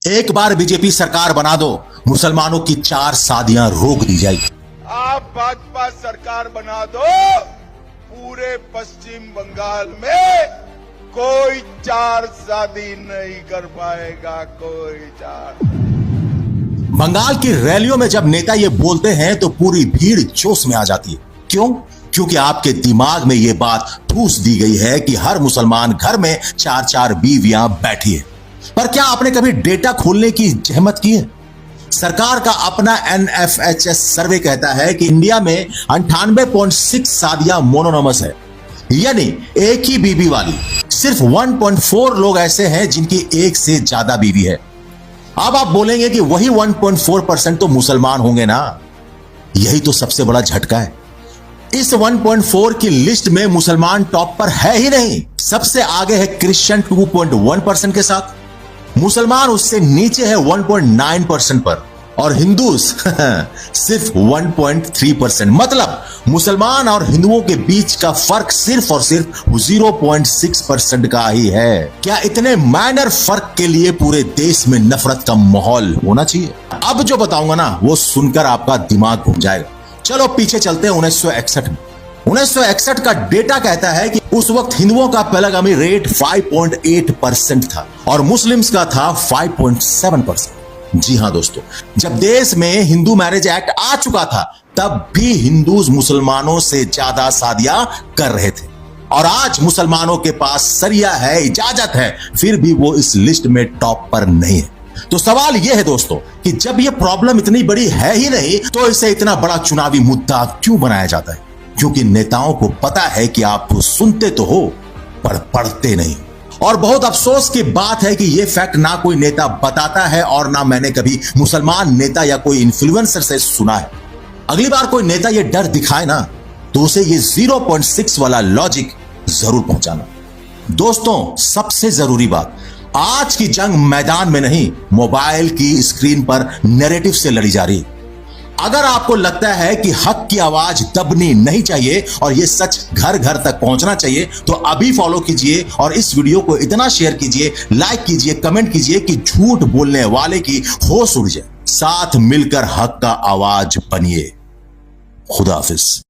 एक बार बीजेपी सरकार बना दो, मुसलमानों की 4 शादियां रोक दी जाएगी। आप भाजपा सरकार बना दो, पूरे पश्चिम बंगाल में कोई 4 शादी नहीं कर पाएगा, कोई 4। बंगाल की रैलियों में जब नेता ये बोलते हैं तो पूरी भीड़ जोश में आ जाती है। क्यों? क्योंकि आपके दिमाग में ये बात ठूस दी गई है कि हर मुसलमान घर में 4-4 बीवियां बैठी है। पर क्या आपने कभी डेटा खोलने की जहमत की है? सरकार का अपना NFHS सर्वे कहता है कि इंडिया में 98.6 शादियां मोनोनमस है, यानी एक ही बीवी वाली। सिर्फ 1.4 लोग ऐसे हैं जिनकी एक से ज्यादा बीवी है। अब आप बोलेंगे कि वही 1.4% तो मुसलमान होंगे ना। यही तो सबसे बड़ा झटका है। इस 1.4 की लिस्ट में मुसलमान टॉप पर है ही नहीं। सबसे आगे है क्रिश्चियन 2.1% के साथ, मुसलमान उससे नीचे है 1.9% पर, और हिंदूज सिर्फ 1.3%। मतलब मुसलमान और हिंदुओं के बीच का फर्क सिर्फ और सिर्फ 0.6% का ही है। क्या इतने माइनर फर्क के लिए पूरे देश में नफरत का माहौल होना चाहिए? अब जो बताऊंगा ना, वो सुनकर आपका दिमाग घूम जाएगा। चलो पीछे चलते हैं 1961 में। 1961 का डेटा कहता है कि उस वक्त हिंदुओं का पेलागामी रेट 5.8% था और मुस्लिम्स का था 5.7%। जी हां दोस्तों, जब देश में हिंदू मैरिज एक्ट आ चुका था तब भी हिंदूज मुसलमानों से ज्यादा शादियां कर रहे थे। और आज मुसलमानों के पास सरिया है, इजाजत है, फिर भी वो इस लिस्ट में टॉप पर नहीं है। तो सवाल यह है दोस्तों कि जब यह प्रॉब्लम इतनी बड़ी है ही नहीं तो इसे इतना बड़ा चुनावी मुद्दा क्यों बनाया जाता है? क्योंकि नेताओं को पता है कि आप तो सुनते तो हो पर पढ़ते नहीं। और बहुत अफसोस की बात है कि यह फैक्ट ना कोई नेता बताता है और ना मैंने कभी मुसलमान नेता या कोई इन्फ्लुएंसर से सुना है। अगली बार कोई नेता यह डर दिखाए ना तो उसे यह 0.6 वाला लॉजिक जरूर पहुंचाना। दोस्तों, सबसे जरूरी बात, आज की जंग मैदान में नहीं, मोबाइल की स्क्रीन पर नैरेटिव से लड़ी जा रही है। अगर आपको लगता है कि हक की आवाज दबनी नहीं चाहिए और यह सच घर घर तक पहुंचना चाहिए तो अभी फॉलो कीजिए और इस वीडियो को इतना शेयर कीजिए, लाइक कीजिए, कमेंट कीजिए कि झूठ बोलने वाले की होश उड़ जाए। साथ मिलकर हक का आवाज बनिए। खुदा हाफिज।